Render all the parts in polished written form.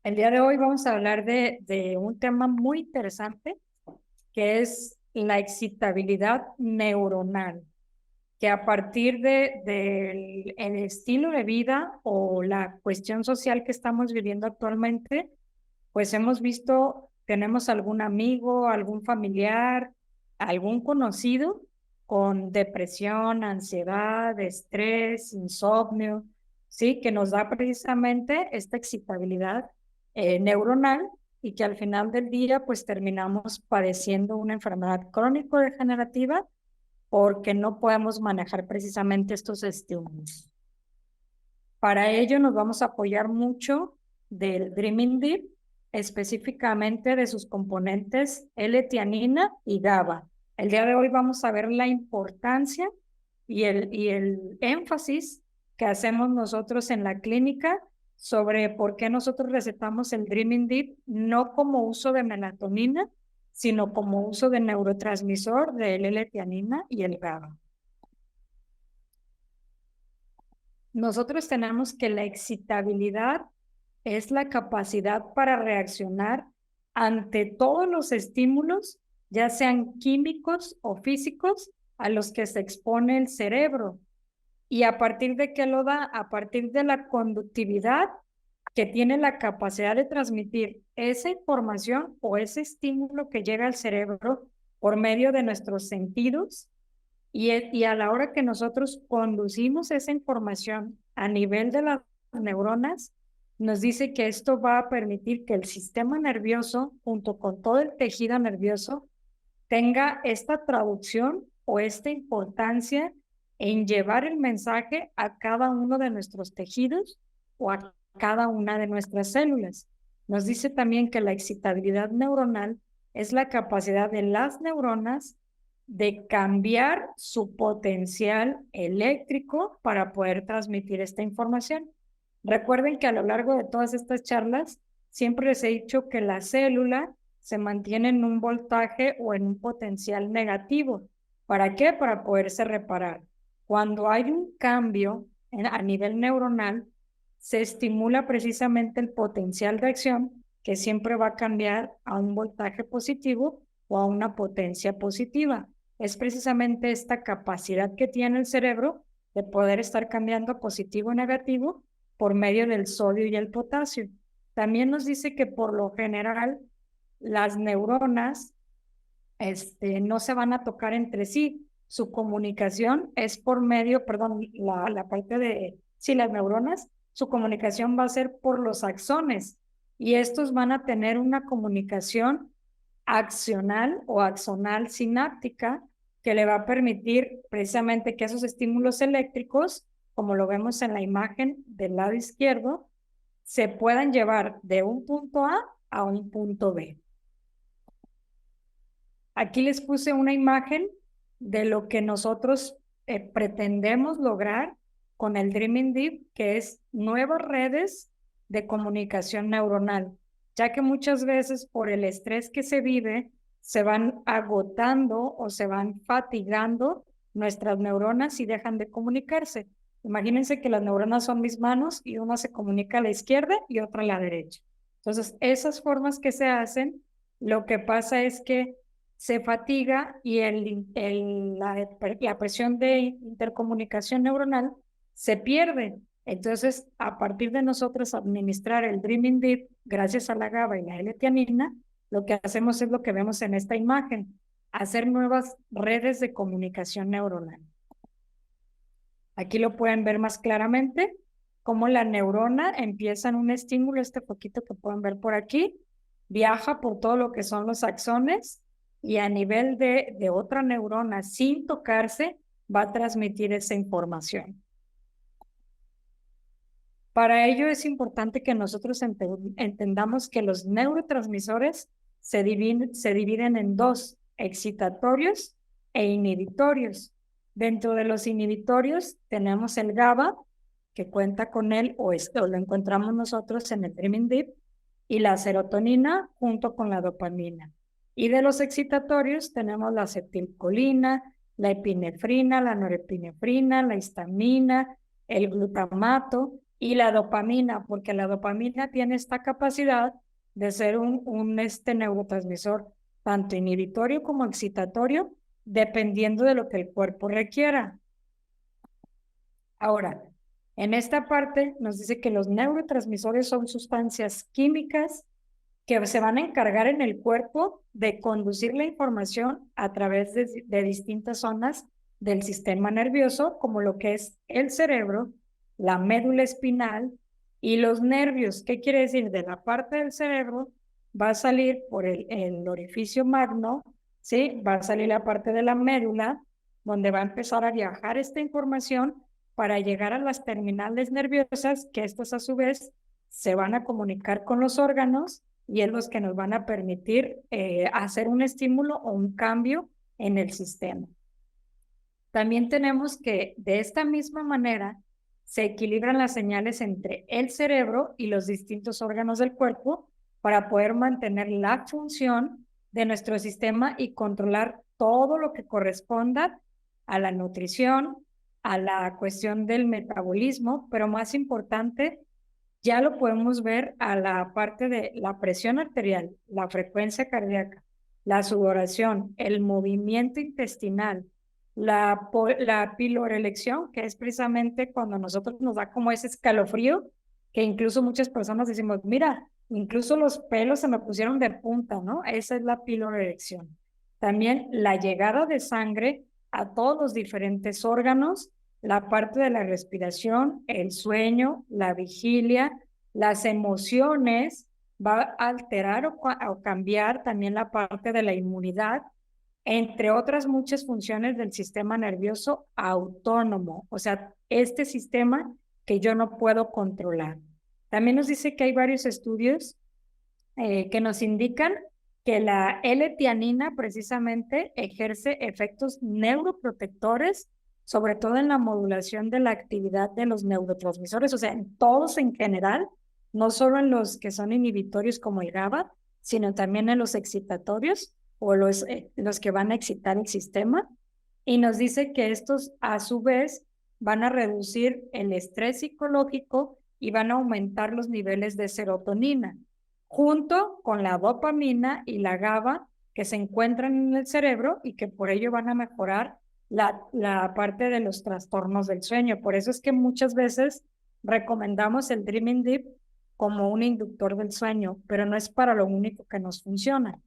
El día de hoy vamos a hablar de un tema muy interesante que es la excitabilidad neuronal, que a partir del el estilo de vida o la cuestión social que estamos viviendo actualmente, pues hemos visto, tenemos algún amigo, algún familiar, algún conocido con depresión, ansiedad, estrés, insomnio, ¿sí? Que nos da precisamente esta excitabilidad neuronal y que al final del día pues terminamos padeciendo una enfermedad crónico-degenerativa porque no podemos manejar precisamente estos estímulos. Para ello nos vamos a apoyar mucho del Dreaming Deep, específicamente de sus componentes L-tianina y GABA. El día de hoy vamos a ver la importancia y el énfasis que hacemos nosotros en la clínica sobre por qué nosotros recetamos el Dreaming Deep no como uso de melatonina, sino como uso de neurotransmisor del L-tianina y el GABA. Nosotros tenemos que la excitabilidad es la capacidad para reaccionar ante todos los estímulos, ya sean químicos o físicos, a los que se expone el cerebro. ¿Y a partir de qué lo da? A partir de la conductividad que tiene la capacidad de transmitir esa información o ese estímulo que llega al cerebro por medio de nuestros sentidos y a la hora que nosotros conducimos esa información a nivel de las neuronas, nos dice que esto va a permitir que el sistema nervioso, junto con todo el tejido nervioso, tenga esta traducción o esta importancia en llevar el mensaje a cada uno de nuestros tejidos o a cada una de nuestras células. Nos dice también que la excitabilidad neuronal es la capacidad de las neuronas de cambiar su potencial eléctrico para poder transmitir esta información. Recuerden que a lo largo de todas estas charlas siempre les he dicho que la célula se mantiene en un voltaje o en un potencial negativo. ¿Para qué? Para poderse reparar. Cuando hay un cambio a nivel neuronal, se estimula precisamente el potencial de acción que siempre va a cambiar a un voltaje positivo o a una potencia positiva. Es precisamente esta capacidad que tiene el cerebro de poder estar cambiando positivo o negativo por medio del sodio y el potasio. También nos dice que por lo general las neuronas no se van a tocar entre sí. Su comunicación es por medio, perdón, la parte de, sí, las neuronas, su comunicación va a ser por los axones y estos van a tener una comunicación axonal o axonal sináptica que le va a permitir precisamente que esos estímulos eléctricos, como lo vemos en la imagen del lado izquierdo, se puedan llevar de un punto A un punto B. Aquí les puse una imagen de lo que nosotros pretendemos lograr con el Dreaming Deep, que es nuevas redes de comunicación neuronal, ya que muchas veces por el estrés que se vive, se van agotando o se van fatigando nuestras neuronas y dejan de comunicarse. Imagínense que las neuronas son mis manos y una se comunica a la izquierda y otra a la derecha. Entonces, esas formas que se hacen, lo que pasa es que se fatiga y la presión de intercomunicación neuronal se pierde. Entonces, a partir de nosotros administrar el Dreaming Deep, gracias a la GABA y la L-tianina, lo que hacemos es lo que vemos en esta imagen, hacer nuevas redes de comunicación neuronal. Aquí lo pueden ver más claramente, cómo la neurona empieza en un estímulo, este poquito que pueden ver por aquí, viaja por todo lo que son los axones y a nivel de otra neurona sin tocarse va a transmitir esa información. Para ello es importante que nosotros entendamos que los neurotransmisores se dividen en dos, excitatorios e inhibitorios. Dentro de los inhibitorios tenemos el GABA, que cuenta con él o lo encontramos nosotros en el Dreaming Deep, y la serotonina junto con la dopamina. Y de los excitatorios tenemos la acetilcolina, la epinefrina, la norepinefrina, la histamina, el glutamato, y la dopamina, porque la dopamina tiene esta capacidad de ser un neurotransmisor tanto inhibitorio como excitatorio, dependiendo de lo que el cuerpo requiera. Ahora, en esta parte nos dice que los neurotransmisores son sustancias químicas que se van a encargar en el cuerpo de conducir la información a través de distintas zonas del sistema nervioso, como lo que es el cerebro, la médula espinal y los nervios. ¿Qué quiere decir? De la parte del cerebro va a salir por el orificio magno, ¿sí? Va a salir la parte de la médula, donde va a empezar a viajar esta información para llegar a las terminales nerviosas, que estas a su vez se van a comunicar con los órganos y es los que nos van a permitir hacer un estímulo o un cambio en el sistema. También tenemos que de esta misma manera se equilibran las señales entre el cerebro y los distintos órganos del cuerpo para poder mantener la función de nuestro sistema y controlar todo lo que corresponda a la nutrición, a la cuestión del metabolismo, pero más importante, ya lo podemos ver a la parte de la presión arterial, la frecuencia cardíaca, la sudoración, el movimiento intestinal, la pilorelección, que es precisamente cuando a nosotros nos da como ese escalofrío, que incluso muchas personas decimos, mira, incluso los pelos se me pusieron de punta, ¿no? Esa es la pilorelección. También la llegada de sangre a todos los diferentes órganos, la parte de la respiración, el sueño, la vigilia, las emociones, va a alterar o cambiar también la parte de la inmunidad, entre otras muchas funciones del sistema nervioso autónomo, o sea, este sistema que yo no puedo controlar. También nos dice que hay varios estudios que nos indican que la L-tianina precisamente ejerce efectos neuroprotectores, sobre todo en la modulación de la actividad de los neurotransmisores, o sea, en todos en general, no solo en los que son inhibitorios como el GABA, sino también en los excitatorios o los que van a excitar el sistema. Y nos dice que estos a su vez van a reducir el estrés psicológico y van a aumentar los niveles de serotonina, junto con la dopamina y la GABA que se encuentran en el cerebro y que por ello van a mejorar la parte de los trastornos del sueño. Por eso es que muchas veces recomendamos el Dreaming Deep como un inductor del sueño, pero no es para lo único que nos funciona.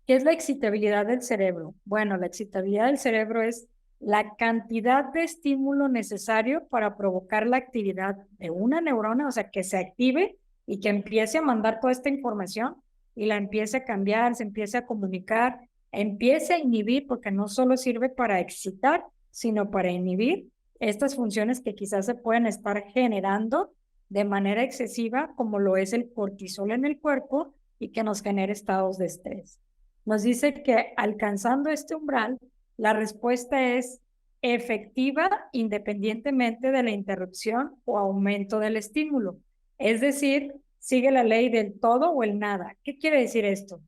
¿Qué es la excitabilidad del cerebro? Bueno, la excitabilidad del cerebro es la cantidad de estímulo necesario para provocar la actividad de una neurona, o sea, que se active y que empiece a mandar toda esta información y la empiece a cambiar, se empiece a comunicar, empiece a inhibir, porque no solo sirve para excitar, sino para inhibir estas funciones que quizás se pueden estar generando de manera excesiva, como lo es el cortisol en el cuerpo y que nos genere estados de estrés. Nos dice que alcanzando este umbral, la respuesta es efectiva independientemente de la interrupción o aumento del estímulo. Es decir, sigue la ley del todo o el nada. ¿Qué quiere decir esto?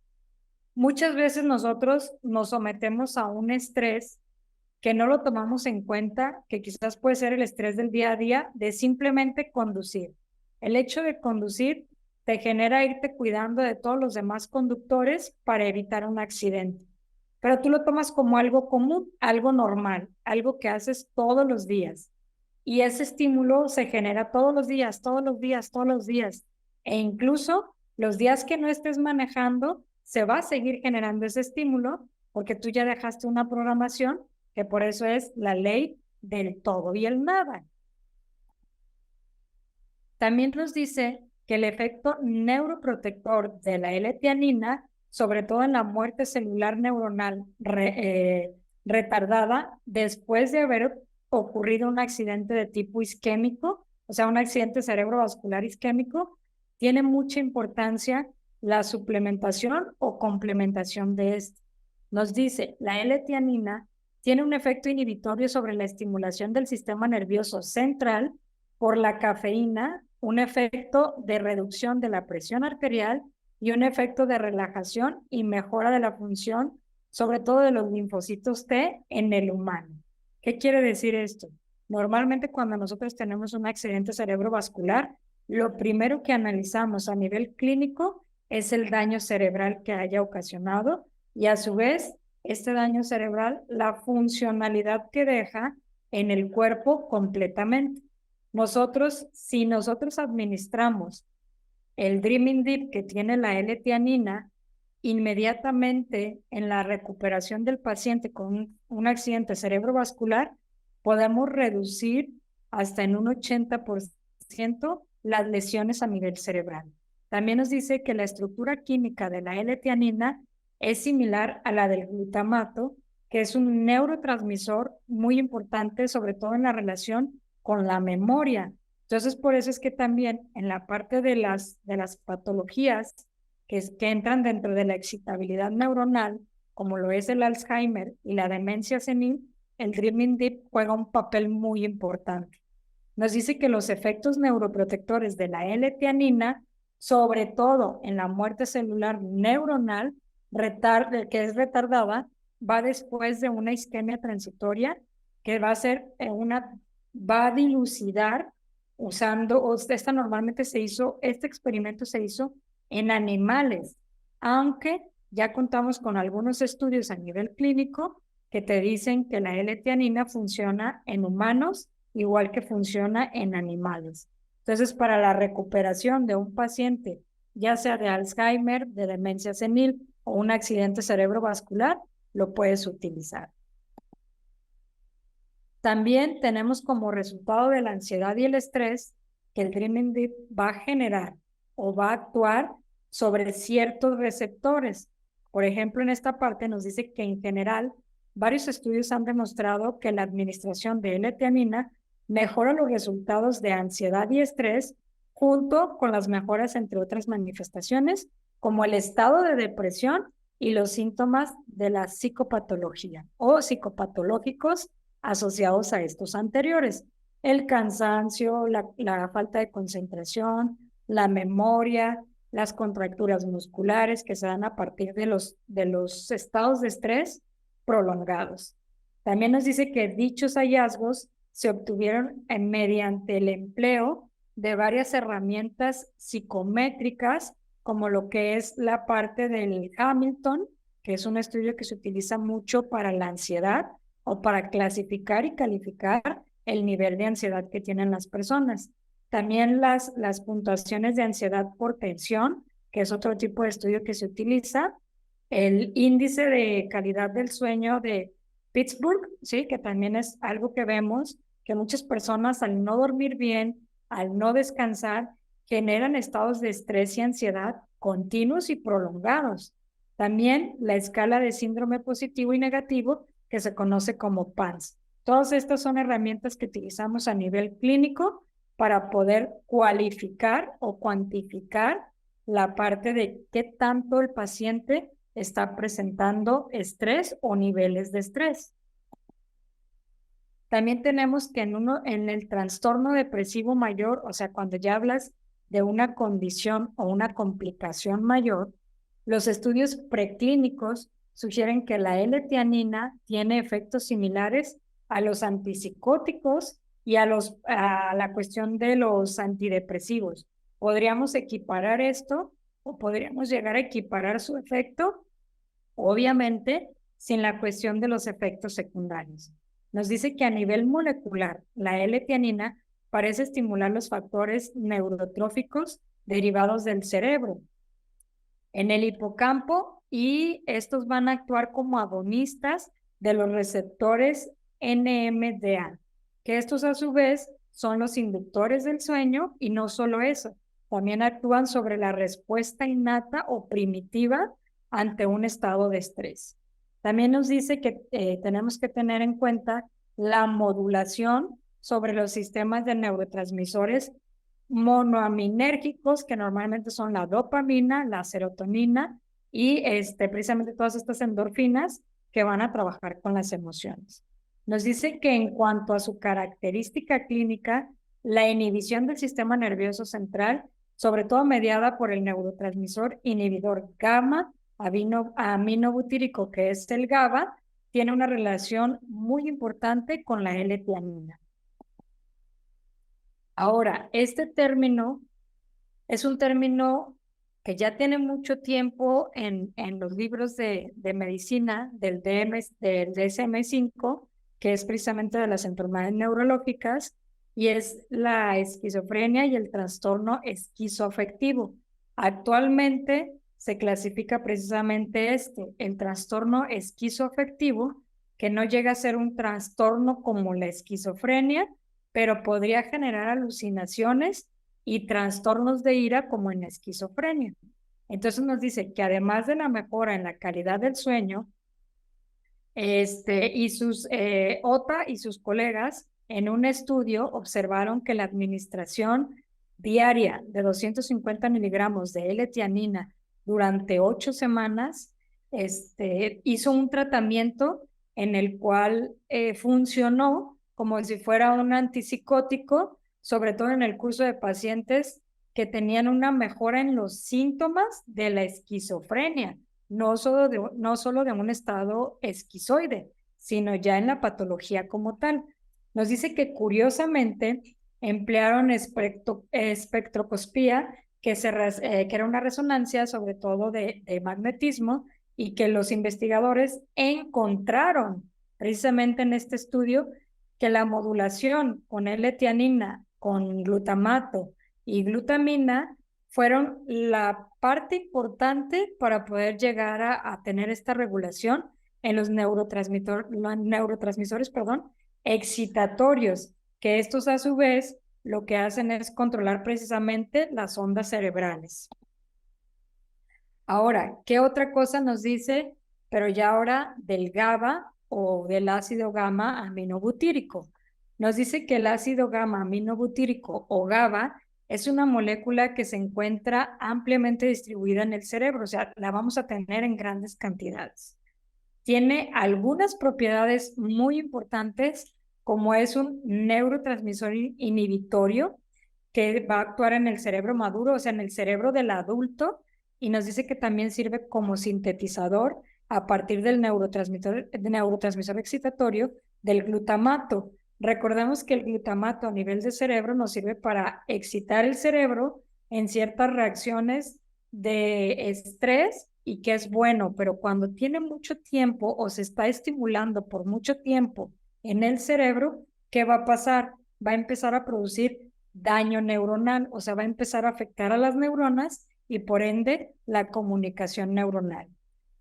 Muchas veces nosotros nos sometemos a un estrés que no lo tomamos en cuenta, que quizás puede ser el estrés del día a día de simplemente conducir. El hecho de conducir te genera irte cuidando de todos los demás conductores para evitar un accidente. Pero tú lo tomas como algo común, algo normal, algo que haces todos los días. Y ese estímulo se genera todos los días, todos los días, todos los días. E incluso los días que no estés manejando, se va a seguir generando ese estímulo porque tú ya dejaste una programación, que por eso es la ley del todo y el nada. También nos dice que el efecto neuroprotector de la L-tianina, sobre todo en la muerte celular neuronal retardada, después de haber ocurrido un accidente de tipo isquémico, o sea, un accidente cerebrovascular isquémico, tiene mucha importancia la suplementación o complementación de esto. Nos dice, la L-tianina tiene un efecto inhibitorio sobre la estimulación del sistema nervioso central por la cafeína, un efecto de reducción de la presión arterial y un efecto de relajación y mejora de la función, sobre todo de los linfocitos T en el humano. ¿Qué quiere decir esto? Normalmente cuando nosotros tenemos un accidente cerebrovascular, lo primero que analizamos a nivel clínico es el daño cerebral que haya ocasionado y a su vez este daño cerebral, la funcionalidad que deja en el cuerpo completamente. Si nosotros administramos el Dreaming Deep que tiene la L-tianina, inmediatamente en la recuperación del paciente con un accidente cerebrovascular, podemos reducir hasta en un 80% las lesiones a nivel cerebral. También nos dice que la estructura química de la L-tianina es similar a la del glutamato, que es un neurotransmisor muy importante, sobre todo en la relación con la memoria. Entonces, por eso es que también en la parte de las patologías que entran dentro de la excitabilidad neuronal, como lo es el Alzheimer y la demencia senil, el Dreaming Deep juega un papel muy importante. Nos dice que los efectos neuroprotectores de la L-tianina, sobre todo en la muerte celular neuronal, que es retardada, va después de una isquemia transitoria que va a ser va a dilucidar usando, este experimento se hizo en animales, aunque ya contamos con algunos estudios a nivel clínico que te dicen que la L-tianina funciona en humanos igual que funciona en animales. Entonces, para la recuperación de un paciente, ya sea de Alzheimer, de demencia senil o un accidente cerebrovascular, lo puedes utilizar. También tenemos como resultado de la ansiedad y el estrés que el Dreaming Deep va a generar o va a actuar sobre ciertos receptores. Por ejemplo, en esta parte nos dice que en general varios estudios han demostrado que la administración de L-tianina mejora los resultados de ansiedad y estrés junto con las mejoras entre otras manifestaciones como el estado de depresión y los síntomas de la psicopatología o psicopatológicos asociados a estos anteriores. El cansancio, la falta de concentración, la memoria, las contracturas musculares que se dan a partir de los estados de estrés prolongados. También nos dice que dichos hallazgos se obtuvieron mediante el empleo de varias herramientas psicométricas, como lo que es la parte del Hamilton, que es un estudio que se utiliza mucho para la ansiedad o para clasificar y calificar el nivel de ansiedad que tienen las personas. También las puntuaciones de ansiedad por tensión, que es otro tipo de estudio que se utiliza, el índice de calidad del sueño de Pittsburgh, ¿sí? Que también es algo que vemos, que muchas personas al no dormir bien, al no descansar, generan estados de estrés y ansiedad continuos y prolongados. También la escala de síndrome positivo y negativo, que se conoce como PANSS. Todas estas son herramientas que utilizamos a nivel clínico para poder cualificar o cuantificar la parte de qué tanto el paciente está presentando estrés o niveles de estrés. También tenemos que en el trastorno depresivo mayor, o sea, cuando ya hablas de una condición o una complicación mayor, los estudios preclínicos sugieren que la L-tianina tiene efectos similares a los antipsicóticos y a la cuestión de los antidepresivos. Podríamos equiparar esto o podríamos llegar a equiparar su efecto, obviamente, sin la cuestión de los efectos secundarios. Nos dice que a nivel molecular, la L-tianina parece estimular los factores neurotróficos derivados del cerebro en el hipocampo y estos van a actuar como agonistas de los receptores NMDA, que estos a su vez son los inductores del sueño y no solo eso, también actúan sobre la respuesta innata o primitiva ante un estado de estrés. También nos dice que tenemos que tener en cuenta la modulación sobre los sistemas de neurotransmisores monoaminérgicos, que normalmente son la dopamina, la serotonina y precisamente todas estas endorfinas que van a trabajar con las emociones. Nos dice que en cuanto a su característica clínica, la inhibición del sistema nervioso central, sobre todo mediada por el neurotransmisor inhibidor gamma aminobutírico, que es el GABA, tiene una relación muy importante con la L-tianina. Ahora, este término es un término que ya tiene mucho tiempo en los libros de medicina del DSM-5, que es precisamente de las enfermedades neurológicas, y es la esquizofrenia y el trastorno esquizoafectivo. Actualmente se clasifica precisamente el trastorno esquizoafectivo, que no llega a ser un trastorno como la esquizofrenia, pero podría generar alucinaciones y trastornos de ira como en la esquizofrenia. Entonces nos dice que además de la mejora en la calidad del sueño, OTA y sus colegas en un estudio observaron que la administración diaria de 250 miligramos de L-tianina durante 8 semanas hizo un tratamiento en el cual funcionó como si fuera un antipsicótico, sobre todo en el curso de pacientes que tenían una mejora en los síntomas de la esquizofrenia, no solo de un estado esquizoide, sino ya en la patología como tal. Nos dice que curiosamente emplearon espectroscopía, que era una resonancia sobre todo de magnetismo, y que los investigadores encontraron precisamente en este estudio que la modulación con L-tianina, con glutamato y glutamina fueron la parte importante para poder llegar a tener esta regulación en los neurotransmisores, excitatorios, que estos a su vez lo que hacen es controlar precisamente las ondas cerebrales. Ahora, ¿qué otra cosa nos dice? Pero ya ahora del GABA o del ácido gamma aminobutírico. Nos dice que el ácido gamma aminobutírico o GABA es una molécula que se encuentra ampliamente distribuida en el cerebro, o sea, la vamos a tener en grandes cantidades. Tiene algunas propiedades muy importantes, como es un neurotransmisor inhibitorio que va a actuar en el cerebro maduro, o sea, en el cerebro del adulto, y nos dice que también sirve como sintetizador a partir del neurotransmisor excitatorio del glutamato. Recordemos que el glutamato a nivel de cerebro nos sirve para excitar el cerebro en ciertas reacciones de estrés y que es bueno, pero cuando tiene mucho tiempo o se está estimulando por mucho tiempo en el cerebro, ¿qué va a pasar? Va a empezar a producir daño neuronal, o sea, va a empezar a afectar a las neuronas y por ende la comunicación neuronal.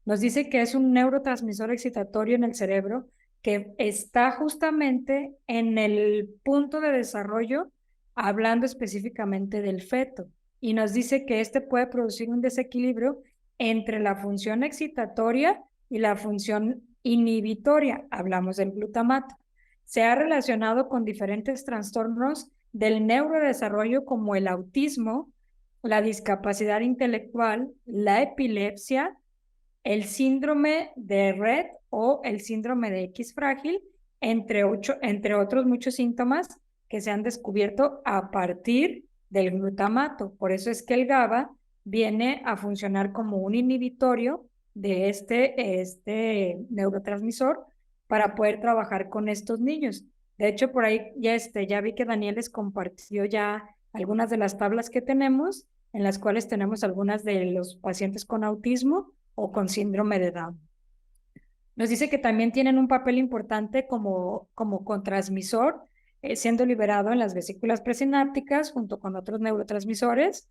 Nos dice que es un neurotransmisor excitatorio en el cerebro que está justamente en el punto de desarrollo, hablando específicamente del feto, y nos dice que este puede producir un desequilibrio entre la función excitatoria y la función inhibitoria, hablamos del glutamato. Se ha relacionado con diferentes trastornos del neurodesarrollo como el autismo, la discapacidad intelectual, la epilepsia, el síndrome de Rett o el síndrome de X frágil, entre otros muchos síntomas que se han descubierto a partir del glutamato. Por eso es que el GABA viene a funcionar como un inhibitorio de este neurotransmisor para poder trabajar con estos niños. De hecho, por ahí ya vi que Daniel les compartió ya algunas de las tablas que tenemos, en las cuales tenemos algunas de los pacientes con autismo o con síndrome de Down. Nos dice que también tienen un papel importante como cotransmisor, siendo liberado en las vesículas presinápticas junto con otros neurotransmisores,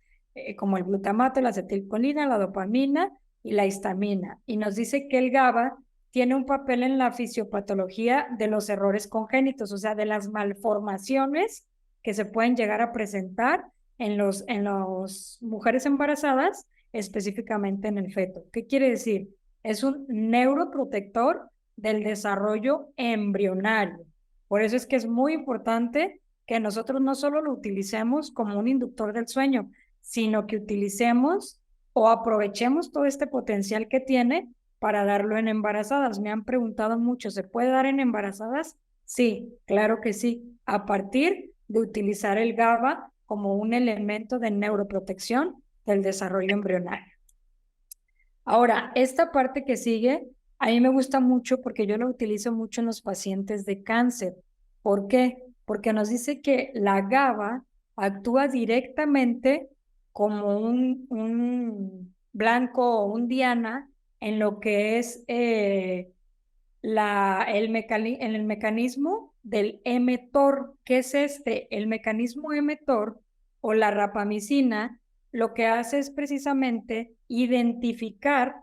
como el glutamato, la acetilcolina, la dopamina y la histamina. Y nos dice que el GABA tiene un papel en la fisiopatología de los errores congénitos, o sea, de las malformaciones que se pueden llegar a presentar en las mujeres embarazadas, específicamente en el feto. ¿Qué quiere decir? Es un neuroprotector del desarrollo embrionario. Por eso es que es muy importante que nosotros no solo lo utilicemos como un inductor del sueño, sino que utilicemos o aprovechemos todo este potencial que tiene para darlo en embarazadas. Me han preguntado mucho, ¿se puede dar en embarazadas? Sí, claro que sí, a partir de utilizar el GABA como un elemento de neuroprotección del desarrollo embrionario. Ahora, esta parte que sigue, a mí me gusta mucho porque yo lo utilizo mucho en los pacientes de cáncer. ¿Por qué? Porque nos dice que la GABA actúa directamente como un blanco o un diana en lo que es en el mecanismo del mTOR. ¿Qué es este? El mecanismo mTOR o la rapamicina lo que hace es precisamente identificar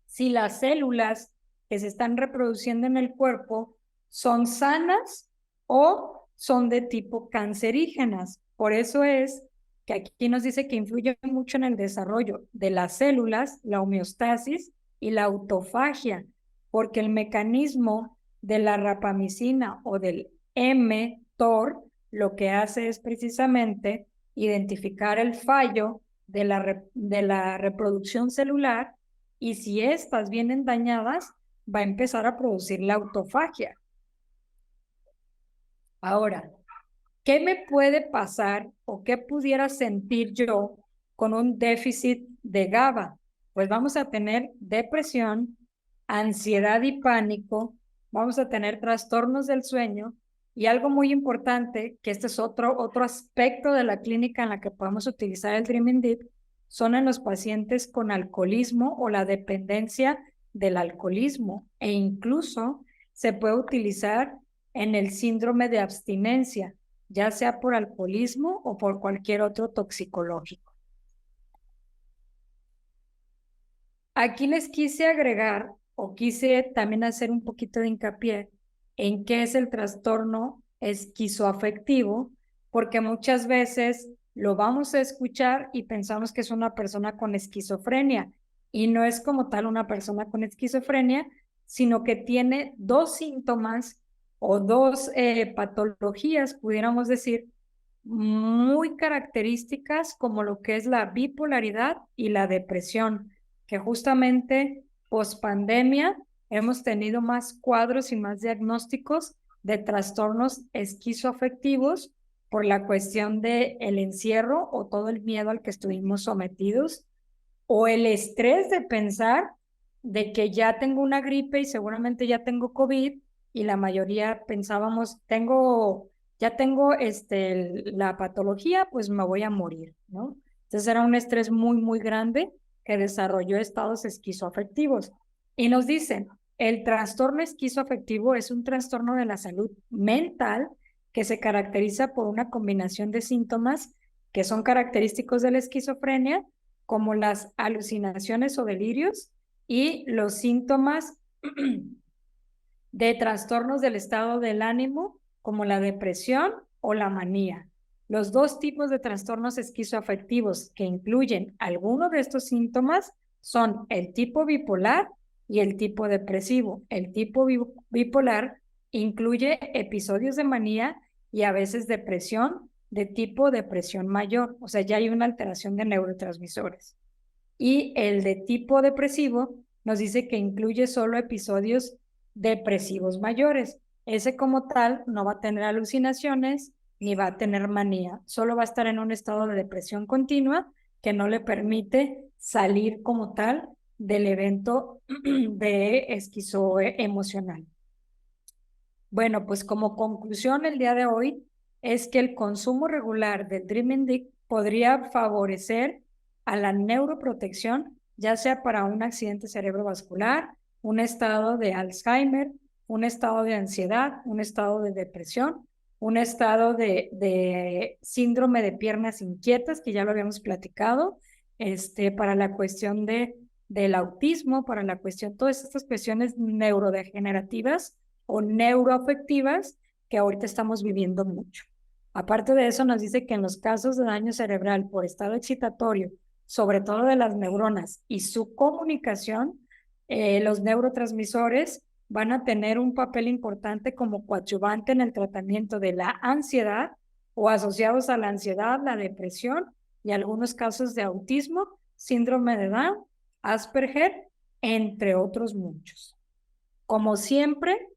si las células que se están reproduciendo en el cuerpo son sanas o son de tipo cancerígenas. Por eso es que aquí nos dice que influye mucho en el desarrollo de las células, la homeostasis y la autofagia, porque el mecanismo de la rapamicina o del mTOR lo que hace es precisamente identificar el fallo de la reproducción celular, y si estas vienen dañadas, va a empezar a producir la autofagia. Ahora, ¿qué me puede pasar o qué pudiera sentir yo con un déficit de GABA? Pues vamos a tener depresión, ansiedad y pánico, vamos a tener trastornos del sueño, y algo muy importante, que este es otro aspecto de la clínica en la que podemos utilizar el Dreaming Deep, son en los pacientes con alcoholismo o la dependencia del alcoholismo, e incluso se puede utilizar en el síndrome de abstinencia, ya sea por alcoholismo o por cualquier otro toxicológico. Aquí les quise agregar o quise también hacer un poquito de hincapié en qué es el trastorno esquizoafectivo, porque muchas veces lo vamos a escuchar y pensamos que es una persona con esquizofrenia, y no es como tal una persona con esquizofrenia, sino que tiene dos síntomas o dos patologías, pudiéramos decir, muy características, como lo que es la bipolaridad y la depresión, que justamente post pandemia hemos tenido más cuadros y más diagnósticos de trastornos esquizoafectivos por la cuestión de el encierro o todo el miedo al que estuvimos sometidos, o el estrés de pensar de que ya tengo una gripe y seguramente ya tengo COVID, y la mayoría pensábamos, ya tengo la patología, pues me voy a morir, ¿no? Entonces era un estrés muy, muy grande que desarrolló estados esquizoafectivos. Y nos dicen, el trastorno esquizoafectivo es un trastorno de la salud mental que se caracteriza por una combinación de síntomas que son característicos de la esquizofrenia, como las alucinaciones o delirios y los síntomas de trastornos del estado del ánimo, como la depresión o la manía. Los dos tipos de trastornos esquizoafectivos que incluyen alguno de estos síntomas son el tipo bipolar y el tipo depresivo. El tipo bipolar incluye episodios de manía y a veces depresión de tipo depresión mayor, o sea, ya hay una alteración de neurotransmisores. Y el de tipo depresivo nos dice que incluye solo episodios depresivos mayores. Ese como tal no va a tener alucinaciones ni va a tener manía, solo va a estar en un estado de depresión continua que no le permite salir como tal del evento de esquizoemocional. Bueno, pues como conclusión el día de hoy es que el consumo regular del Dreaming Deep podría favorecer a la neuroprotección, ya sea para un accidente cerebrovascular, un estado de Alzheimer, un estado de ansiedad, un estado de depresión, un estado de síndrome de piernas inquietas, que ya lo habíamos platicado, para la cuestión del autismo, para la cuestión, todas estas cuestiones neurodegenerativas o neuroafectivas que ahorita estamos viviendo mucho. Aparte de eso, nos dice que en los casos de daño cerebral por estado excitatorio, sobre todo de las neuronas y su comunicación, los neurotransmisores van a tener un papel importante como coadyuvante en el tratamiento de la ansiedad o asociados a la ansiedad, la depresión y algunos casos de autismo, síndrome de Down, Asperger, entre otros muchos. Como siempre,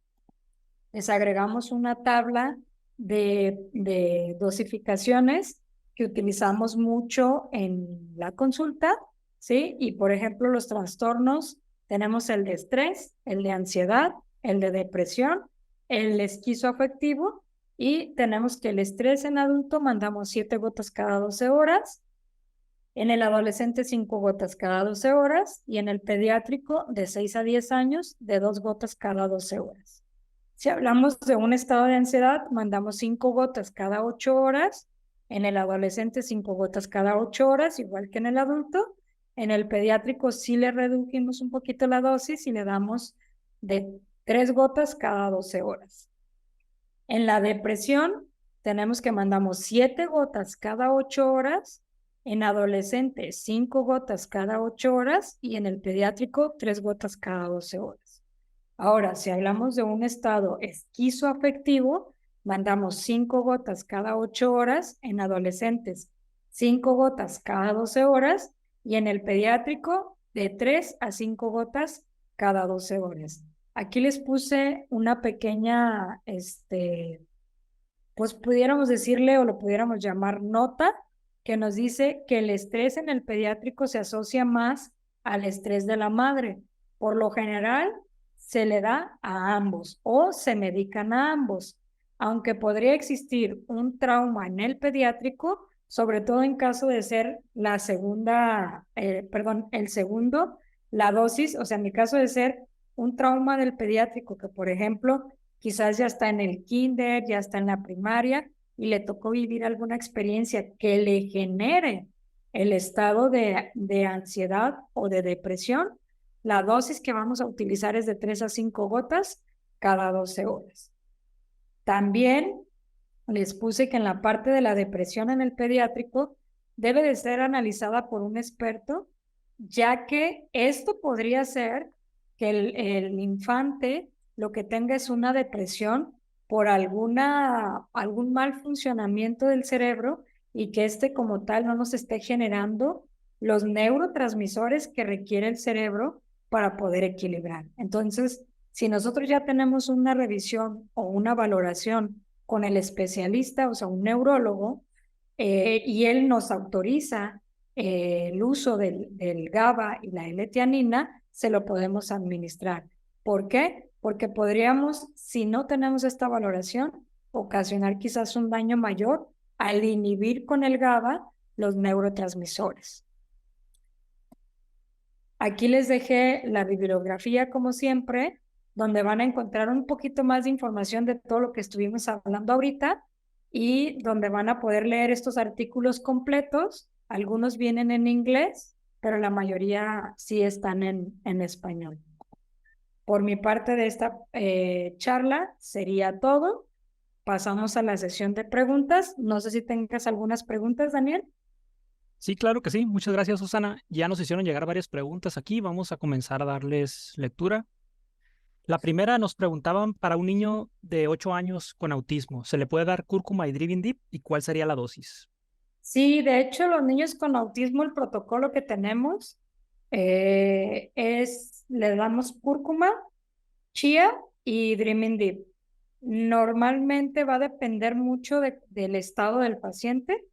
les agregamos una tabla de dosificaciones que utilizamos mucho en la consulta, ¿sí? Y por ejemplo, los trastornos, tenemos el de estrés, el de ansiedad, el de depresión, el esquizoafectivo, Y tenemos que el estrés en adulto mandamos 7 gotas cada 12 horas, en el adolescente 5 gotas cada 12 horas y en el pediátrico de 6 a 10 años de 2 gotas cada 12 horas. Si hablamos de un estado de ansiedad, mandamos 5 gotas cada 8 horas, en el adolescente 5 gotas cada 8 horas, igual que en el adulto. En el pediátrico sí le redujimos un poquito la dosis y le damos de 3 gotas cada 12 horas. En la depresión tenemos que mandamos 7 gotas cada 8 horas, en adolescente 5 gotas cada 8 horas y en el pediátrico 3 gotas cada 12 horas. Ahora, si hablamos de un estado esquizoafectivo, mandamos 5 gotas cada 8 horas, en adolescentes 5 gotas cada 12 horas y en el pediátrico de 3 a 5 gotas cada 12 horas. Aquí les puse una pequeña, pues pudiéramos decirle o lo pudiéramos llamar nota, que nos dice que el estrés en el pediátrico se asocia más al estrés de la madre. Por lo general, se le da a ambos o se medican a ambos, aunque podría existir un trauma en el pediátrico, sobre todo en caso de ser la segunda, el segundo, la dosis, o sea, en mi caso de ser un trauma del pediátrico, que por ejemplo, quizás ya está en el kinder, ya está en la primaria y le tocó vivir alguna experiencia que le genere el estado de ansiedad o de depresión, la dosis que vamos a utilizar es de 3 a 5 gotas cada 12 horas. También les puse que en la parte de la depresión en el pediátrico debe de ser analizada por un experto, ya que esto podría ser que el infante lo que tenga es una depresión por algún mal funcionamiento del cerebro y que como tal no nos esté generando los neurotransmisores que requiere el cerebro para poder equilibrar. Entonces, si nosotros ya tenemos una revisión o una valoración con el especialista, o sea, un neurólogo, y él nos autoriza el uso del GABA y la L-tianina, se lo podemos administrar. ¿Por qué? Porque podríamos, si no tenemos esta valoración, ocasionar quizás un daño mayor al inhibir con el GABA los neurotransmisores. Aquí les dejé la bibliografía, como siempre, donde van a encontrar un poquito más de información de todo lo que estuvimos hablando ahorita y donde van a poder leer estos artículos completos. Algunos vienen en inglés, pero la mayoría sí están en español. Por mi parte de esta charla sería todo. Pasamos a la sesión de preguntas. No sé si tengas algunas preguntas, Daniel. Sí, claro que sí. Muchas gracias, Susana. Ya nos hicieron llegar varias preguntas aquí. Vamos a comenzar a darles lectura. La primera nos preguntaban para un niño de 8 años con autismo, ¿se le puede dar cúrcuma y Driving Deep y cuál sería la dosis? Sí, de hecho, los niños con autismo, el protocolo que tenemos le damos cúrcuma, chía y Dreaming Deep. Normalmente va a depender mucho del estado del paciente.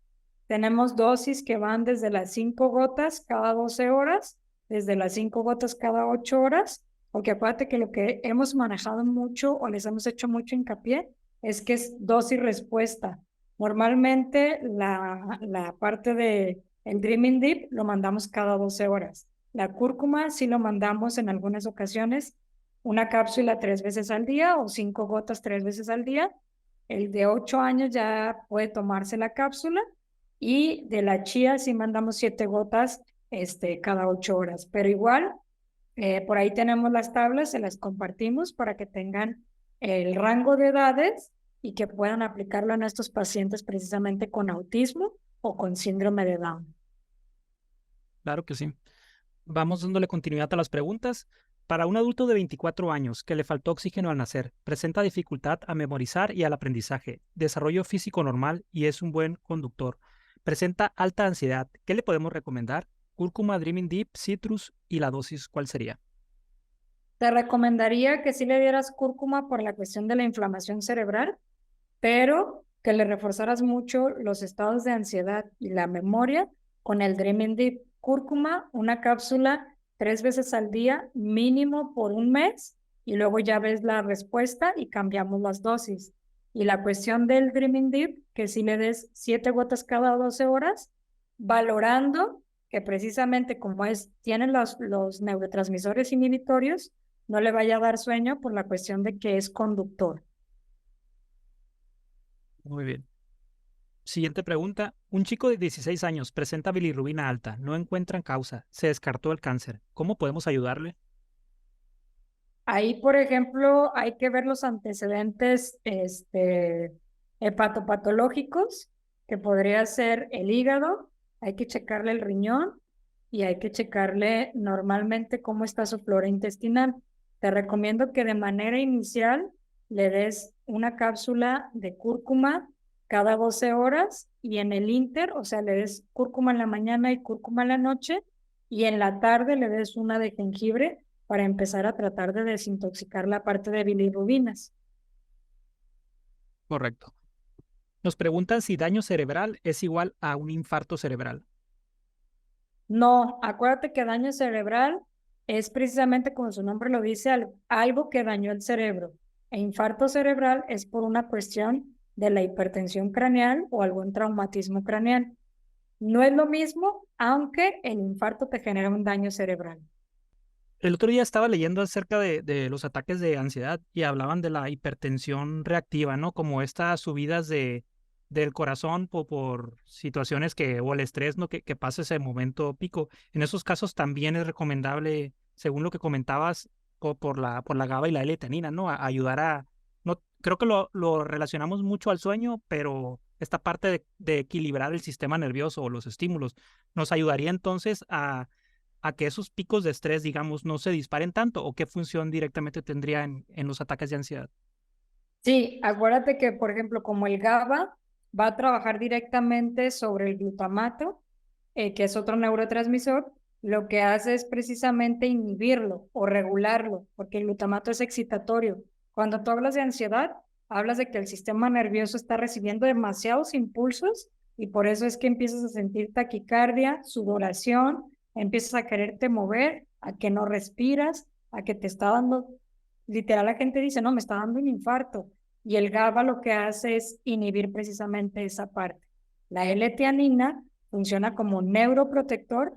Tenemos dosis que van desde las 5 gotas cada 12 horas, desde las 5 gotas cada 8 horas, porque acuérdate que lo que hemos manejado mucho o les hemos hecho mucho hincapié es que es dosis respuesta. Normalmente la parte de el Dreaming Deep lo mandamos cada 12 horas. La cúrcuma sí lo mandamos en algunas ocasiones una cápsula 3 veces al día o 5 gotas 3 veces al día. El de 8 años ya puede tomarse la cápsula y de la chía sí mandamos 7 gotas cada 8 horas. Pero igual, por ahí tenemos las tablas, se las compartimos para que tengan el rango de edades y que puedan aplicarlo en estos pacientes precisamente con autismo o con síndrome de Down. Claro que sí. Vamos dándole continuidad a las preguntas. Para un adulto de 24 años que le faltó oxígeno al nacer, presenta dificultad a memorizar y al aprendizaje, desarrollo físico normal y es un buen conductor. Presenta alta ansiedad. ¿Qué le podemos recomendar? Cúrcuma, Dreaming Deep, Citrus y la dosis, ¿cuál sería? Te recomendaría que sí le dieras cúrcuma por la cuestión de la inflamación cerebral, pero que le reforzaras mucho los estados de ansiedad y la memoria con el Dreaming Deep. Cúrcuma, una cápsula 3 veces al día, mínimo por un mes, y luego ya ves la respuesta y cambiamos las dosis. Y la cuestión del Dreaming Deep, que si le des 7 gotas cada 12 horas, valorando que precisamente como tienen los neurotransmisores inhibitorios, no le vaya a dar sueño por la cuestión de que es conductor. Muy bien. Siguiente pregunta. Un chico de 16 años presenta bilirrubina alta, no encuentran causa, se descartó el cáncer. ¿Cómo podemos ayudarle? Ahí, por ejemplo, hay que ver los antecedentes hepatopatológicos, que podría ser el hígado, hay que checarle el riñón y hay que checarle normalmente cómo está su flora intestinal. Te recomiendo que de manera inicial le des una cápsula de cúrcuma cada 12 horas y en el inter, o sea, le des cúrcuma en la mañana y cúrcuma en la noche y en la tarde le des una de jengibre para empezar a tratar de desintoxicar la parte de bilirrubinas. Correcto. Nos preguntan si daño cerebral es igual a un infarto cerebral. No, acuérdate que daño cerebral es precisamente como su nombre lo dice, algo que dañó el cerebro. E infarto cerebral es por una cuestión de la hipertensión craneal o algún traumatismo craneal. No es lo mismo, aunque el infarto te genera un daño cerebral. El otro día estaba leyendo acerca de los ataques de ansiedad y hablaban de la hipertensión reactiva, ¿no? Como estas subidas del corazón por situaciones o el estrés, ¿no? Que pasa ese momento pico. En esos casos también es recomendable, según lo que comentabas, por la GABA y la L-teanina, ¿no? A ayudar no, creo que lo relacionamos mucho al sueño, pero esta parte de equilibrar el sistema nervioso o los estímulos nos ayudaría entonces a que esos picos de estrés, digamos, no se disparen tanto, o qué función directamente tendría en los ataques de ansiedad. Sí, acuérdate que, por ejemplo, como el GABA va a trabajar directamente sobre el glutamato, que es otro neurotransmisor, lo que hace es precisamente inhibirlo o regularlo, porque el glutamato es excitatorio. Cuando tú hablas de ansiedad, hablas de que el sistema nervioso está recibiendo demasiados impulsos y por eso es que empiezas a sentir taquicardia, sudoración, empiezas a quererte mover, a que no respiras, a que te está dando, literal la gente dice, no, me está dando un infarto. Y el GABA lo que hace es inhibir precisamente esa parte. La L-teanina funciona como neuroprotector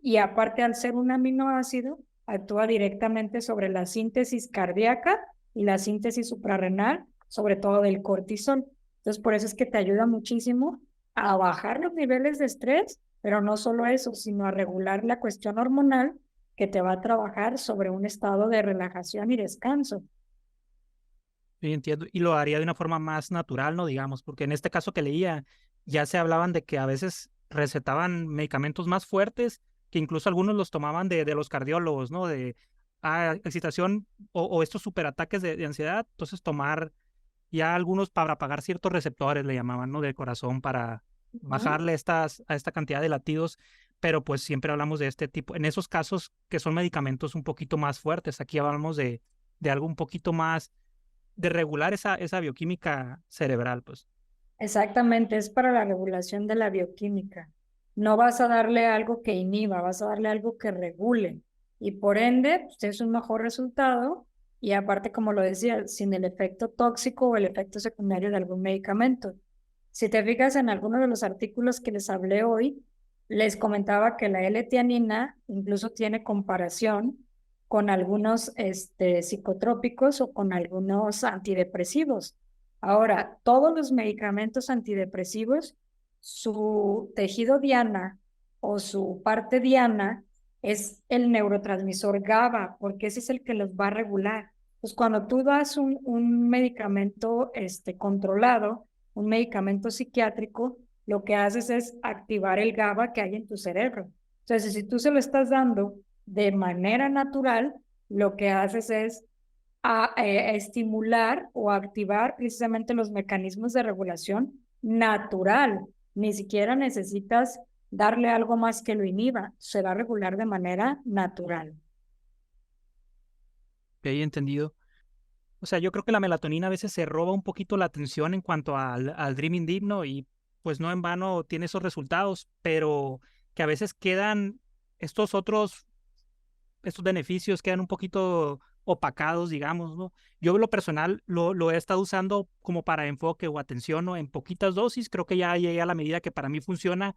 y aparte al ser un aminoácido, actúa directamente sobre la síntesis cardíaca y la síntesis suprarrenal, sobre todo del cortisol. Entonces, por eso es que te ayuda muchísimo a bajar los niveles de estrés, pero no solo eso, sino a regular la cuestión hormonal que te va a trabajar sobre un estado de relajación y descanso. Sí, entiendo. Y lo haría de una forma más natural, ¿no? Digamos, porque en este caso que leía, ya se hablaban de que a veces recetaban medicamentos más fuertes, que incluso algunos los tomaban de los cardiólogos, ¿no? De excitación o estos superataques de ansiedad. Entonces, tomar ya algunos para apagar ciertos receptores, le llamaban, ¿no? Del corazón para bajarle a esta cantidad de latidos. Pero pues siempre hablamos de este tipo, en esos casos que son medicamentos un poquito más fuertes. Aquí hablamos de algo un poquito más de regular esa bioquímica cerebral, pues. Exactamente, es para la regulación de la bioquímica. No vas a darle algo que inhiba, vas a darle algo que regule. Y por ende, pues, es un mejor resultado. Y aparte, como lo decía, sin el efecto tóxico o el efecto secundario de algún medicamento. Si te fijas en algunos de los artículos que les hablé hoy, les comentaba que la L-teanina incluso tiene comparación con algunos psicotrópicos o con algunos antidepresivos. Ahora, todos los medicamentos antidepresivos, su tejido diana o su parte diana es el neurotransmisor GABA, porque ese es el que los va a regular. Pues cuando tú das un medicamento controlado, un medicamento psiquiátrico, lo que haces es activar el GABA que hay en tu cerebro. Entonces, si tú se lo estás dando de manera natural, lo que haces es estimular o activar precisamente los mecanismos de regulación natural. Ni siquiera necesitas darle algo más que lo inhiba, se va a regular de manera natural. Que haya entendido. O sea, yo creo que la melatonina a veces se roba un poquito la atención en cuanto al Dreaming Deep, ¿no? Y pues no en vano tiene esos resultados, pero que a veces quedan estos beneficios quedan un poquito opacados, digamos, ¿no? Yo en lo personal lo he estado usando como para enfoque o atención, ¿no? En poquitas dosis, creo que ya llegué a la medida que para mí funciona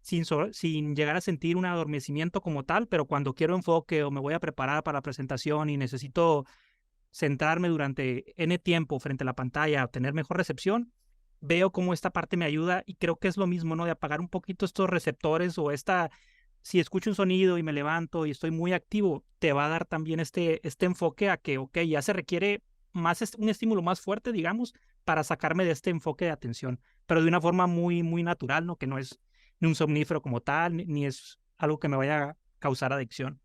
sin llegar a sentir un adormecimiento como tal, pero cuando quiero enfoque o me voy a preparar para la presentación y necesito centrarme durante N tiempo frente a la pantalla, obtener mejor recepción, veo cómo esta parte me ayuda y creo que es lo mismo, ¿no? De apagar un poquito estos receptores o si escucho un sonido y me levanto y estoy muy activo, te va a dar también este enfoque a que, ok, ya se requiere un estímulo más fuerte, digamos, para sacarme de este enfoque de atención, pero de una forma muy, muy natural, ¿no? Que no es ni un somnífero como tal, ni es algo que me vaya a causar adicción.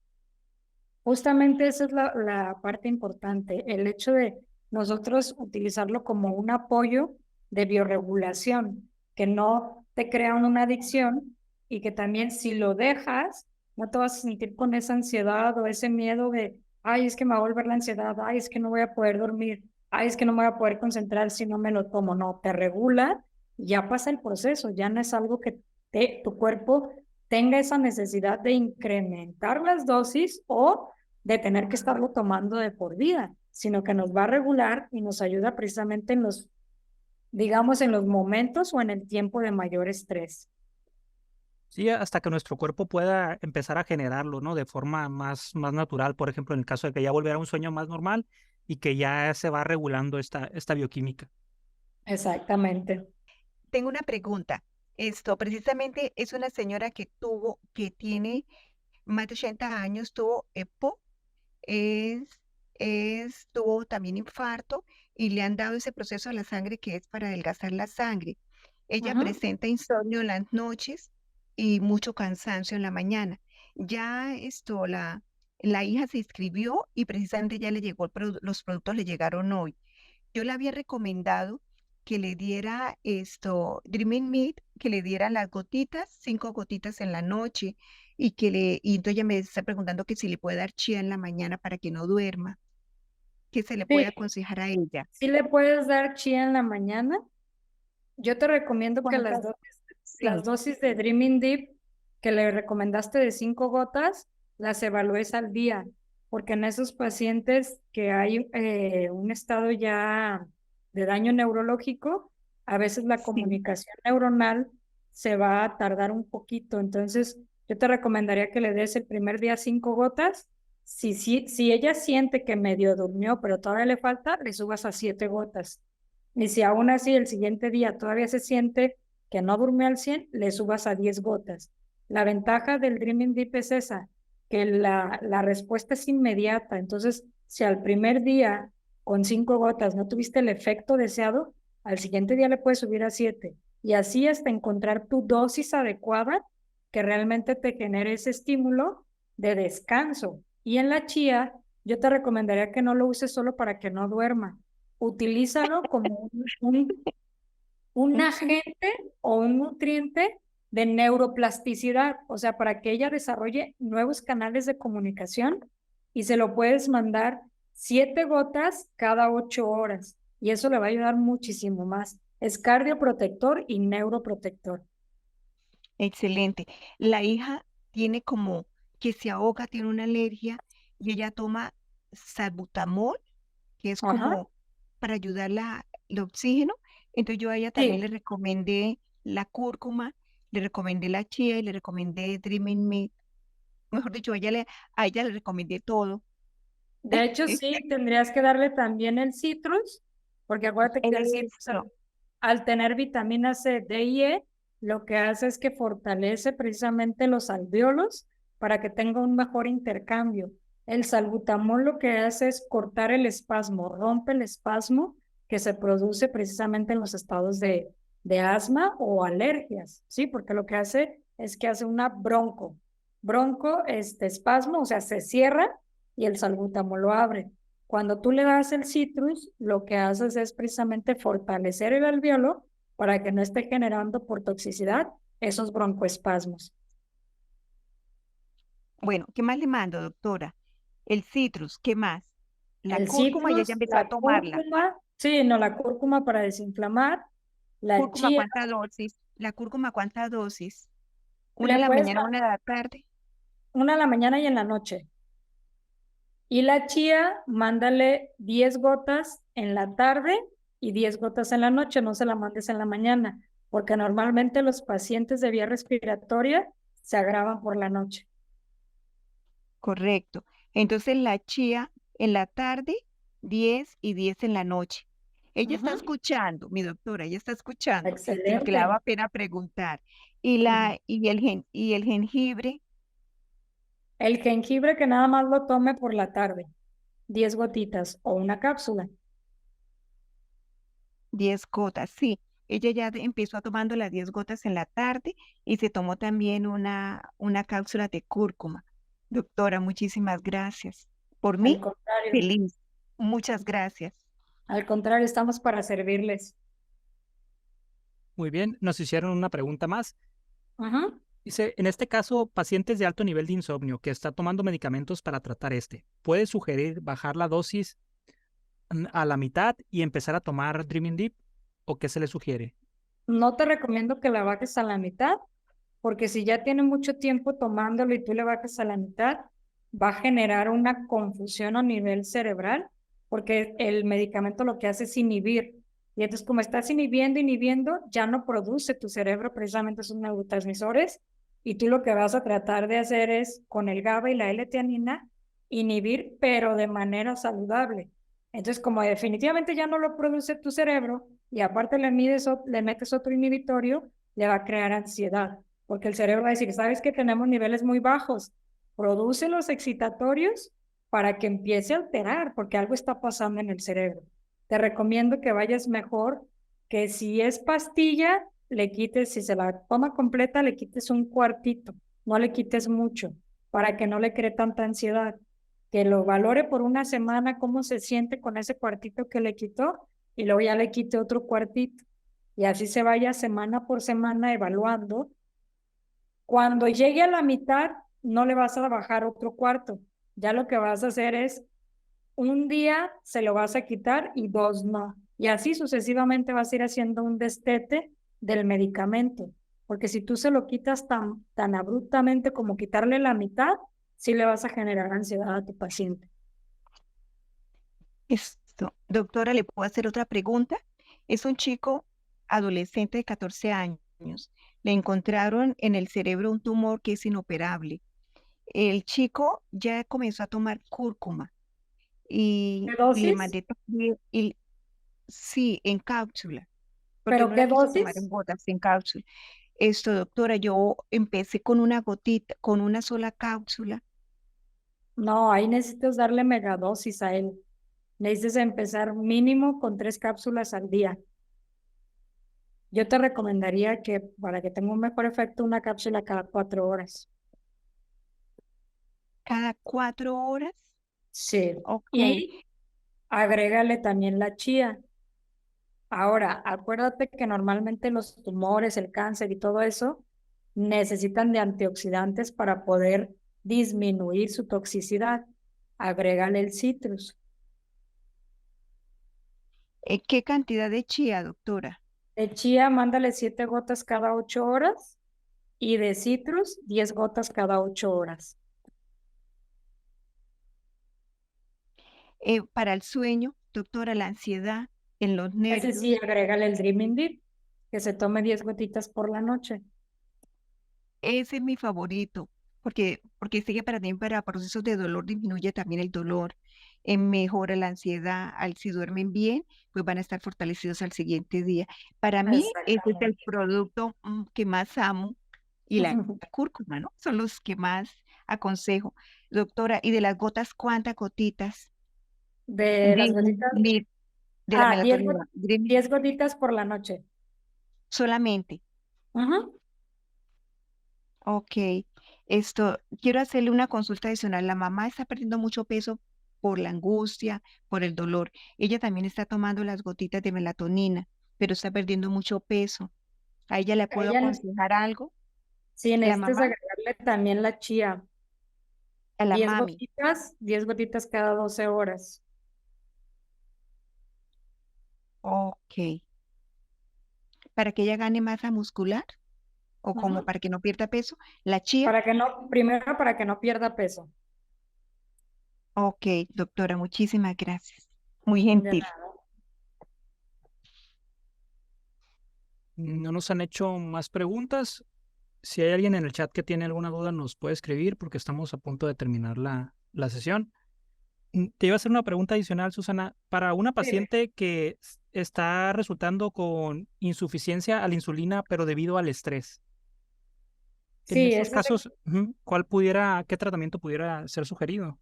Justamente esa es la parte importante, el hecho de nosotros utilizarlo como un apoyo de biorregulación, que no te crea una adicción y que también si lo dejas, no te vas a sentir con esa ansiedad o ese miedo de, ay, es que me va a volver la ansiedad, ay, es que no voy a poder dormir, ay, es que no me voy a poder concentrar si no me lo tomo. No, te regula, ya pasa el proceso, ya no es algo que tu cuerpo tenga esa necesidad de incrementar las dosis o de tener que estarlo tomando de por vida, sino que nos va a regular y nos ayuda precisamente en los, digamos, en los momentos o en el tiempo de mayor estrés. Sí, hasta que nuestro cuerpo pueda empezar a generarlo, ¿no? De forma más natural, por ejemplo, en el caso de que ya volviera a un sueño más normal y que ya se va regulando esta bioquímica. Exactamente. Tengo una pregunta. Esto precisamente es una señora que tiene más de 80 años, tuvo EPO, es, tuvo también infarto y le han dado ese proceso a la sangre que es para adelgazar la sangre. Ella Ajá. presenta insomnio en las noches y mucho cansancio en la mañana. Ya la hija se inscribió y precisamente ya le llegó los productos le llegaron hoy. Yo le había recomendado que le diera Dreaming Meat, que le diera las gotitas, 5 gotitas en la noche, y entonces ella me está preguntando que si le puede dar chía en la mañana para que no duerma, que se le puede Sí, aconsejar a ella. sí le puedes dar chía en la mañana. Yo te recomiendo que ¿Cuántas? las Sí, dosis de Dreaming Deep que le recomendaste de 5 gotas, las evalúes al día, porque en esos pacientes que hay un estado ya de daño neurológico, a veces la sí. comunicación neuronal se va a tardar un poquito. Entonces, yo te recomendaría que le des el primer día 5 gotas. Si ella siente que medio durmió, pero todavía le falta, le subas a 7 gotas. Y si aún así el siguiente día todavía se siente que no durmió al 100, le subas a 10 gotas. La ventaja del Dreaming Deep es esa, que la respuesta es inmediata. Entonces, si al primer día con 5 gotas no tuviste el efecto deseado, al siguiente día le puedes subir a 7. Y así hasta encontrar tu dosis adecuada que realmente te genere ese estímulo de descanso. Y en la chía, yo te recomendaría que no lo uses solo para que no duerma. Utilízalo como un Ujú. agente o un nutriente de neuroplasticidad, o sea, para que ella desarrolle nuevos canales de comunicación y se lo puedes mandar 7 gotas cada 8 horas y eso le va a ayudar muchísimo más. Es cardioprotector y neuroprotector. Excelente. La hija tiene como que se ahoga, tiene una alergia y ella toma salbutamol, que es Ajá, como para ayudarla el oxígeno. Entonces yo a ella también le sí. recomendé la cúrcuma, le recomendé la chía y le recomendé Dreaming Meat. Mejor dicho, a ella le recomendé todo. De hecho, sí, tendrías que darle también el citrus, porque acuérdate que el citrus Eso. al tener vitamina C, D y E, lo que hace es que fortalece precisamente los alvéolos para que tenga un mejor intercambio. El salbutamol lo que hace es cortar el espasmo, rompe el espasmo que se produce precisamente en los estados de asma o alergias, ¿sí? Porque lo que hace es que hace una bronco, espasmo, o sea, se cierra y el salbutamol lo abre. Cuando tú le das el citrus, lo que haces es precisamente fortalecer el alvéolo para que no esté generando por toxicidad esos broncoespasmos. Bueno, ¿qué más le mando, doctora? El citrus, ¿qué más? La El cúrcuma y ella citrus, empezó a la tomarla. cúrcuma, sí, no, la cúrcuma para desinflamar, la ¿Cúrcuma chía, cuántas dosis? La cúrcuma cuántas dosis? Una le en la puedes mañana, dar una en la tarde. una a la mañana y en la noche. Y la chía, mándale 10 gotas en la tarde y 10 gotas en la noche, no se la mandes en la mañana, porque normalmente los pacientes de vía respiratoria se agravan por la noche. Correcto. Entonces la chía en la tarde, 10 y 10 en la noche. Ella está Ujú. escuchando, mi doctora, ella está escuchando, sino que le Excelente. daba pena preguntar. Ujú. Y el jengibre, El jengibre que nada más lo tome por la tarde, 10 gotitas o una cápsula. 10 gotas, sí. Ella ya empezó tomando las 10 gotas en la tarde y se tomó también una cápsula de cúrcuma. Doctora, muchísimas gracias. Por Al mí, contrario, feliz. Muchas gracias. al contrario, estamos para servirles. Muy bien, nos hicieron una pregunta más. Ujú. Dice, en este caso, pacientes de alto nivel de insomnio que está tomando medicamentos para tratar ¿puede sugerir bajar la dosis a la mitad y empezar a tomar Dreaming Deep? ¿O qué se le sugiere? No te recomiendo que la bajes a la mitad, porque si ya tiene mucho tiempo tomándolo y tú le bajas a la mitad, va a generar una confusión a nivel cerebral, porque el medicamento lo que hace es inhibir. Y entonces, como estás inhibiendo, ya no produce tu cerebro precisamente esos neurotransmisores. Y tú lo que vas a tratar de hacer es, con el GABA y la L-teanina, inhibir, pero de manera saludable. Entonces, como definitivamente ya no lo produce tu cerebro, y aparte le metes otro inhibitorio, le va a crear ansiedad, porque el cerebro va a decir, sabes que tenemos niveles muy bajos, produce los excitatorios para que empiece a alterar, porque algo está pasando en el cerebro. Te recomiendo que vayas mejor, que si es pastilla, le quites, si se la toma completa, le quites un cuartito, no le quites mucho, para que no le cree tanta ansiedad. Que lo valore por una semana, cómo se siente con ese cuartito que le quitó, y luego ya le quite otro cuartito. Y así se vaya semana por semana evaluando. Cuando llegue a la mitad, no le vas a bajar otro cuarto. Ya lo que vas a hacer es, un día se lo vas a quitar y 2 no. Y así sucesivamente vas a ir haciendo un destete del medicamento. Porque si tú se lo quitas tan abruptamente como quitarle la mitad, sí le vas a generar ansiedad a tu paciente. Esto, doctora, ¿le puedo hacer otra pregunta? Es un chico adolescente de 14 años. Le encontraron en el cerebro un tumor que es inoperable. El chico ya comenzó a tomar cúrcuma ¿Qué y le dosis? mandé también, sí, en cápsula, porque ¿Pero no la qué quiso tomar en dosis? gotas, en cápsula. Esto, doctora, yo empecé con una gotita, con una sola cápsula. No, ahí necesitas darle megadosis a él. Necesitas empezar mínimo con 3 cápsulas al día. Yo te recomendaría que para que tenga un mejor efecto, una cápsula cada 4 horas. Cada 4 horas. Sí. Ok. Y agrégale también la chía. Ahora, acuérdate que normalmente los tumores, el cáncer y todo eso necesitan de antioxidantes para poder disminuir su toxicidad. Agrégale el citrus. ¿Qué cantidad de chía, doctora? De chía, mándale 7 gotas cada 8 horas y de citrus, 10 gotas cada 8 horas. Para el sueño, doctora, la ansiedad en los Ese sí, nervios. agrégale el Dreaming Deep, que se tome 10 gotitas por la noche. Ese es mi favorito, porque sé que para también para procesos de dolor disminuye también el dolor, mejora la ansiedad, si duermen bien, pues van a estar fortalecidos al siguiente día. Para mí, ese es el Exactamente. producto que más amo y la cúrcuma, ¿no? Son los que más aconsejo. Doctora, ¿y de las gotas cuántas gotitas? De las gotitas, De la 10, melatonina, 10 gotitas por la noche. solamente. Ujú. Ok, esto, quiero hacerle una consulta adicional. La mamá está perdiendo mucho peso por la angustia, por el dolor. Ella también está tomando las gotitas de melatonina, pero está perdiendo mucho peso. ¿A ella le puedo Ella, aconsejar algo? sí, La necesitas mamá, agregarle también la chía. a la 10 mami. gotitas, 10 gotitas cada 12 horas. Ok. Para que ella gane masa muscular o como Ujú. para que no pierda peso, la chía. Para que no, primero para que no pierda peso. Ok, doctora, muchísimas gracias. Muy De gentil. nada. No nos han hecho más preguntas. Si hay alguien en el chat que tiene alguna duda, nos puede escribir porque estamos a punto de terminar la sesión. Te iba a hacer una pregunta adicional, Susana. Para una Dime. paciente que está resultando con insuficiencia a la insulina, pero debido al estrés, en Sí, estos casos, ¿qué tratamiento pudiera ser sugerido?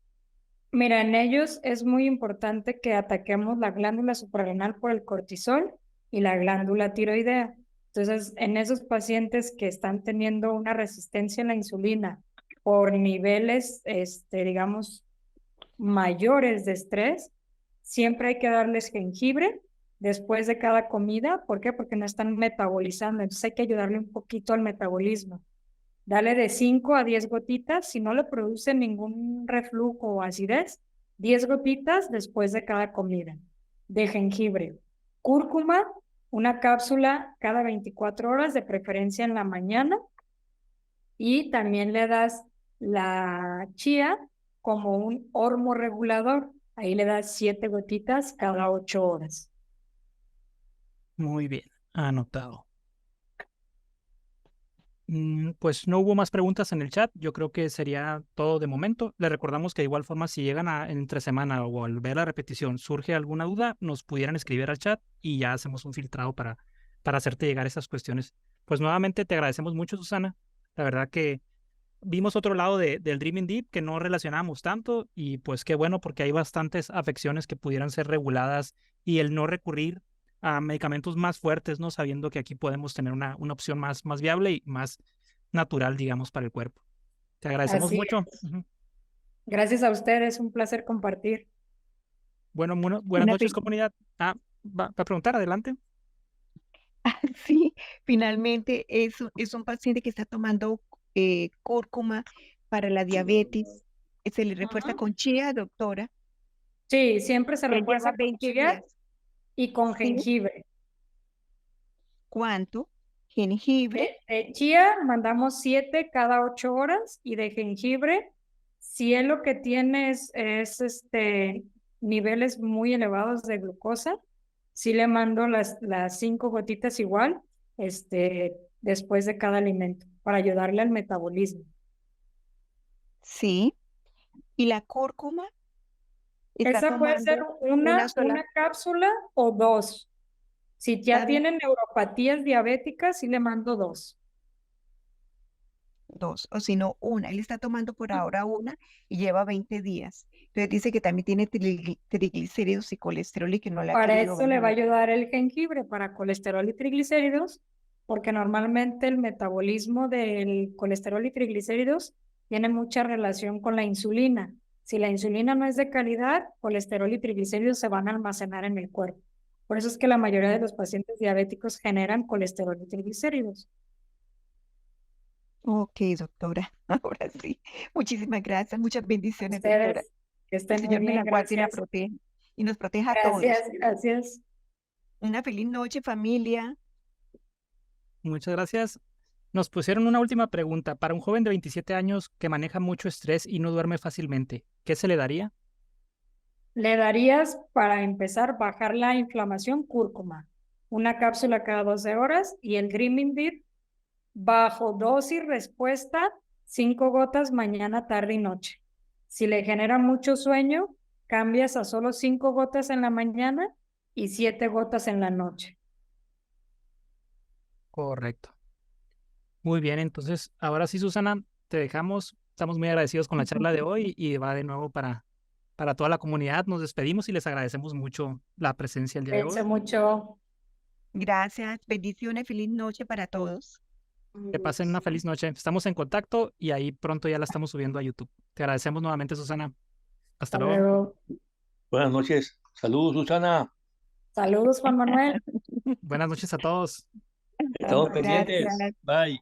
mira, en ellos es muy importante que ataquemos la glándula suprarrenal por el cortisol y la glándula tiroidea. Entonces, en esos pacientes que están teniendo una resistencia a la insulina por niveles, digamos, mayores de estrés, siempre hay que darles jengibre después de cada comida. ¿Por qué? Porque no están metabolizando. Entonces hay que ayudarle un poquito al metabolismo. Dale de 5 a 10 gotitas. Si no le produce ningún reflujo o acidez, 10 gotitas después de cada comida de jengibre. Cúrcuma, una cápsula cada 24 horas, de preferencia en la mañana. Y también le das la chía como un hormorregulador. Ahí le das 7 gotitas cada 8 horas. Muy bien, anotado. Pues no hubo más preguntas en el chat. Yo creo que sería todo de momento. Le recordamos que de igual forma, si llegan entre semana o al ver la repetición surge alguna duda, nos pudieran escribir al chat y ya hacemos un filtrado para hacerte llegar esas cuestiones. Pues nuevamente te agradecemos mucho, Susana. La verdad que vimos otro lado del Dreaming Deep que no relacionábamos tanto y pues qué bueno porque hay bastantes afecciones que pudieran ser reguladas y el no recurrir a medicamentos más fuertes, ¿no? Sabiendo que aquí podemos tener una opción más viable y más natural, digamos, para el cuerpo. Te agradecemos Así mucho. es. Ujú. Gracias a ustedes, un placer compartir. Buenas Una noches, fi- comunidad. Va a preguntar, adelante. Sí, finalmente es un paciente que está tomando cúrcuma para la diabetes. Se le refuerza Ujú. con chía, doctora. Sí, siempre se Él lleva refuerza con 20 chía días. y con ¿Sí? jengibre. ¿Cuánto? Jengibre. De chía mandamos 7 cada 8 horas y de jengibre, si él lo que tiene es niveles muy elevados de glucosa, sí le mando las 5 gotitas igual, después de cada alimento para ayudarle al metabolismo. Sí. ¿Y la cúrcuma? Está Esa puede ser tomando una sola, una cápsula o dos. Si ya está bien, tienen neuropatías diabéticas, sí le mando dos. dos, o si no, una. Él está tomando por ahora una y lleva 20 días. Entonces dice que también tiene triglicéridos y colesterol y que no le ha Para querido eso le va a bajar. ayudar el jengibre, para colesterol y triglicéridos, porque normalmente el metabolismo del colesterol y triglicéridos tiene mucha relación con la insulina. Si la insulina no es de calidad, colesterol y triglicéridos se van a almacenar en el cuerpo. Por eso es que la mayoría de los pacientes diabéticos generan colesterol y triglicéridos. Ok, doctora. Ahora sí. Muchísimas gracias. Muchas bendiciones, doctora. Ustedes que El estén muy Señor me bien, la guarde y la gracias. protege y nos proteja a Gracias, todos. gracias. Una feliz noche, familia. Muchas gracias. Nos pusieron una última pregunta. Para un joven de 27 años que maneja mucho estrés y no duerme fácilmente, ¿qué se le daría? Le darías, para empezar, bajar la inflamación, cúrcuma, una cápsula cada 12 horas, y el Dreaming Deep bajo dosis respuesta, 5 gotas mañana, tarde y noche. Si le genera mucho sueño, cambias a solo 5 gotas en la mañana y 7 gotas en la noche. Correcto. Muy bien, entonces ahora sí, Susana, te dejamos. Estamos muy agradecidos con la charla de hoy y va de nuevo para toda la comunidad. Nos despedimos y les agradecemos mucho la presencia el día de Cuídense hoy. mucho. Gracias. Bendiciones. Feliz noche para todos. Que pasen una feliz noche. Estamos en contacto y ahí pronto ya la estamos subiendo a YouTube. Te agradecemos nuevamente, Susana. Hasta Hasta luego. luego. Buenas noches. Saludos, Susana. Saludos, Juan Manuel. Buenas noches a todos. Estamos Gracias. pendientes. Bye.